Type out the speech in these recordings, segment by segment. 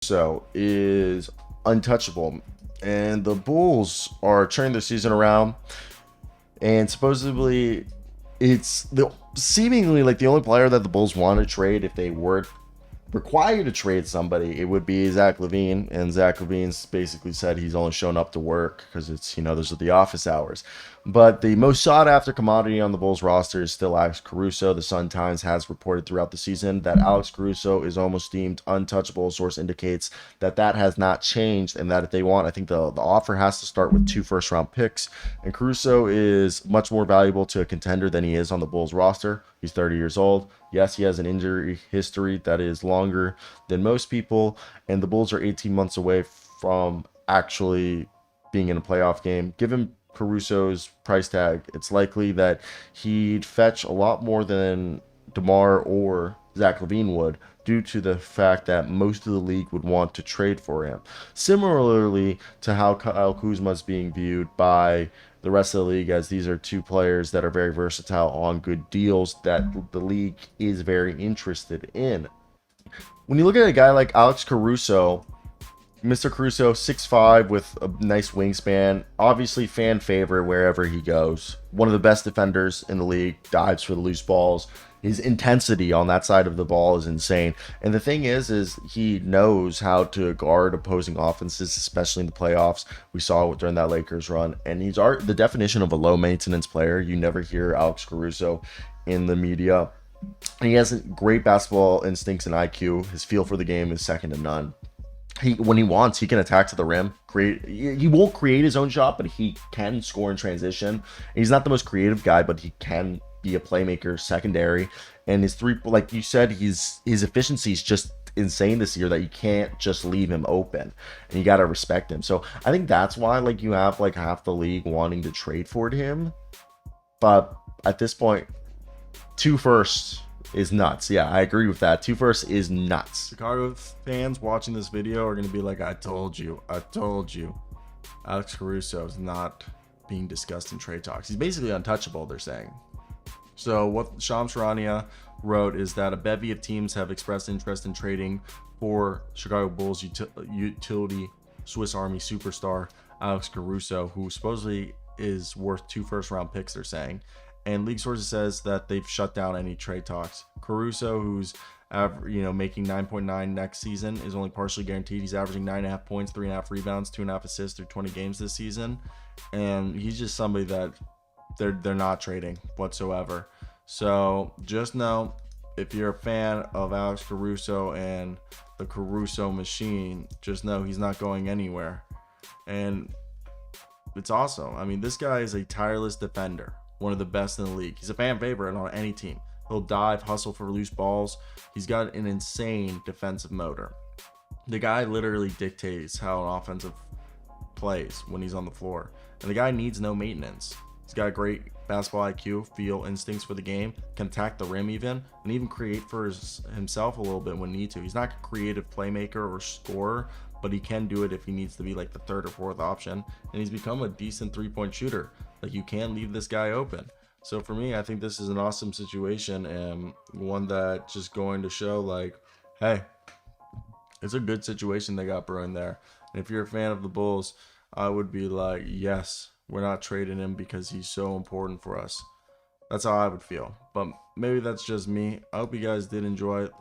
Caruso is untouchable, and the Bulls are turning their season around. And supposedly, it's the seemingly like the only player that the Bulls want to trade if they were required to trade somebody, it would be Zach LaVine. And Zach LaVine's basically said he's only shown up to work because it's, those are the office hours. But the most sought after commodity on the Bulls roster is still Alex Caruso. The Sun Times has reported throughout the season that Alex Caruso is almost deemed untouchable. A source indicates that that has not changed, and that if they want, I think the offer has to start with 2 first-round picks. And Caruso is much more valuable to a contender than he is on the Bulls roster. He's 30 years old. Yes, he has an injury history that is longer than most people, and the Bulls are 18 months away from actually being in a playoff game. Given Caruso's price tag, it's likely that he'd fetch a lot more than DeMar or Zach LaVine would, due to the fact that most of the league would want to trade for him. Similarly to how Kyle Kuzma is being viewed by the rest of the league, as these are 2 players that are very versatile on good deals that the league is very interested in. When you look at a guy like Alex Caruso, Mr. Caruso, 6'5", with a nice wingspan, obviously fan favorite wherever he goes. One of the best defenders in the league, dives for the loose balls. His intensity on that side of the ball is insane. And the thing is he knows how to guard opposing offenses, especially in the playoffs. We saw it during that Lakers run. And he's the definition of a low-maintenance player. You never hear Alex Caruso in the media. And he has great basketball instincts and IQ. His feel for the game is second to none. When he wants, he can attack to the rim. He won't create his own shot, but he can score in transition. He's not the most creative guy, but he can be a playmaker secondary. And his three, like you said, his efficiency is just insane this year, that you can't just leave him open, and you got to respect him. So I think that's why you have half the league wanting to trade for him. But at this point, 2 firsts is nuts. Yeah, I agree with that. 2 firsts is nuts. Chicago fans watching this video are going to be like, I told you. Alex Caruso is not being discussed in trade talks. He's basically untouchable, they're saying. So what Shams Charania wrote is that a bevy of teams have expressed interest in trading for Chicago Bulls utility Swiss Army superstar Alex Caruso, who supposedly is worth 2 first-round picks, they're saying. And league sources says that they've shut down any trade talks. Caruso, who's making 9.9 next season, is only partially guaranteed. He's averaging 9.5 points, 3.5 rebounds, 2.5 assists through 20 games this season, and he's just somebody that they're not trading whatsoever. So just know, if you're a fan of Alex Caruso and the Caruso machine, just know he's not going anywhere. And it's awesome. I mean, this guy is a tireless defender, one of the best in the league. He's a fan favorite on any team. He'll dive, hustle for loose balls. He's got an insane defensive motor. The guy literally dictates how an offensive plays when he's on the floor. And the guy needs no maintenance. He's got great basketball IQ, feel, instincts for the game, can attack the rim even, and even create for himself a little bit when need to. He's not a creative playmaker or scorer, but he can do it if he needs to be the 3rd or 4th option. And he's become a decent 3-point shooter. You can leave this guy open. So for me, I think this is an awesome situation, and one that just going to show hey, it's a good situation they got brewing there. And if you're a fan of the Bulls, I would be like, yes, we're not trading him because he's so important for us. That's how I would feel. But maybe that's just me. I hope you guys did enjoy it.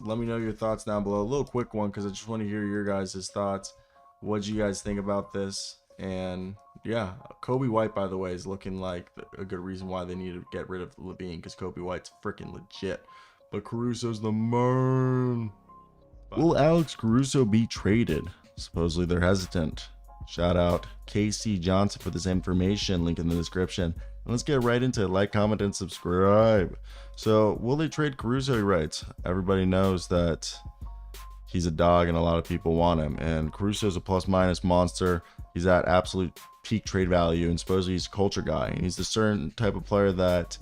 Let me know your thoughts down below. A little quick one, because I just want to hear your guys' thoughts. What do you guys think about this? And yeah, Kobe White, by the way, is looking like a good reason why they need to get rid of LaVine, because Kobe White's freaking legit. But Caruso's the man. Will Alex Caruso be traded? Supposedly they're hesitant. Shout out KC Johnson for this information, link in the description. And let's get right into it. Like, comment, and subscribe. So will they trade Caruso? He writes, everybody knows that he's a dog and a lot of people want him, and Caruso's a plus-minus monster. He's at absolute peak trade value, and supposedly he's a culture guy, and he's the certain type of player that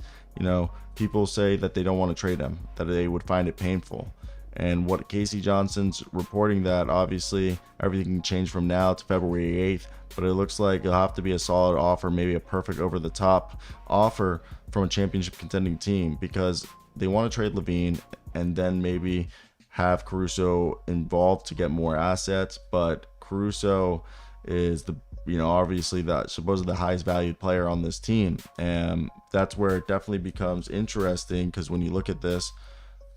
people say that they don't want to trade him, that they would find it painful. And what Casey Johnson's reporting, that obviously everything can change from now to February 8th, but it looks like it'll have to be a solid offer, maybe a perfect over-the-top offer from a championship contending team, because they want to trade LaVine and then maybe have Caruso involved to get more assets, but Caruso is the, obviously that supposedly the highest valued player on this team, and that's where it definitely becomes interesting, because when you look at this,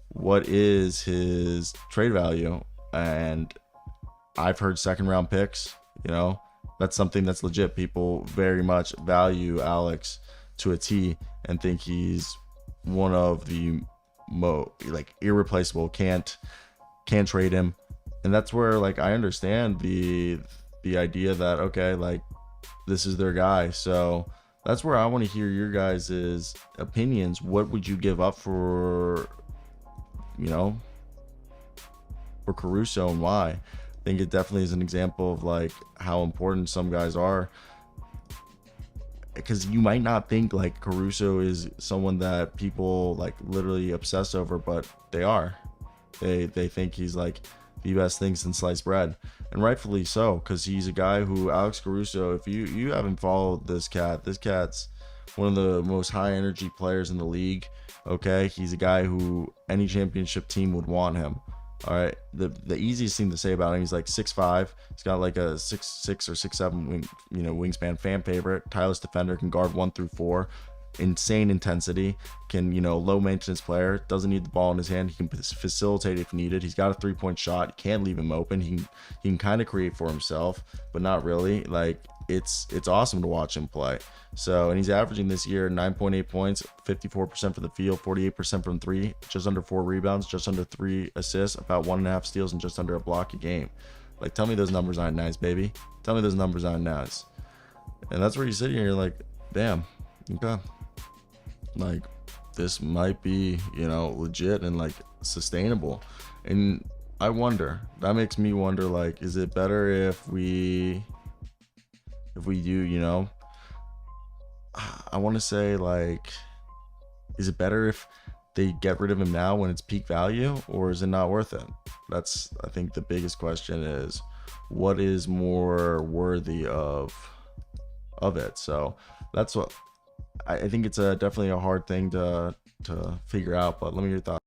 what is his trade value? And I've heard second round picks. That's something that's legit. People very much value Alex to a T and think he's one of the irreplaceable. Can't trade him. And that's where I understand the idea that, okay, this is their guy. So that's where I want to hear your guys' opinions. What would you give up for Caruso, and why? I think it definitely is an example of how important some guys are, because you might not think Caruso is someone that people literally obsess over, but they are. They think he's the best thing since sliced bread, and rightfully so, because he's a guy who, Alex Caruso, if you haven't followed this cat's one of the most high energy players in the league. Okay, he's a guy who any championship team would want him. All right, the easiest thing to say about him, he's 6'5". He's got a 6'6" or 6'7" wingspan. Fan favorite, tireless defender, can guard 1 through 4. Insane intensity, can low maintenance player, doesn't need the ball in his hand, he can facilitate if needed. He's got a 3-point shot, you can't leave him open. He can kind of create for himself, but not really. It's awesome to watch him play. So, and he's averaging this year 9.8 points, 54% for the field, 48% from 3, just under 4 rebounds, just under 3 assists, about 1.5 steals, and just under a block a game. Tell me those numbers aren't nice, baby. Tell me those numbers aren't nice. And that's where you sit here, you're damn, okay, this might be legit and sustainable. And I wonder, that makes me wonder, is it better if we do, I want to say is it better if they get rid of him now when it's peak value, or is it not worth it? That's, I think, the biggest question is, what is more worthy of it? So that's what I think. It's definitely a hard thing to figure out, but let me hear your thoughts.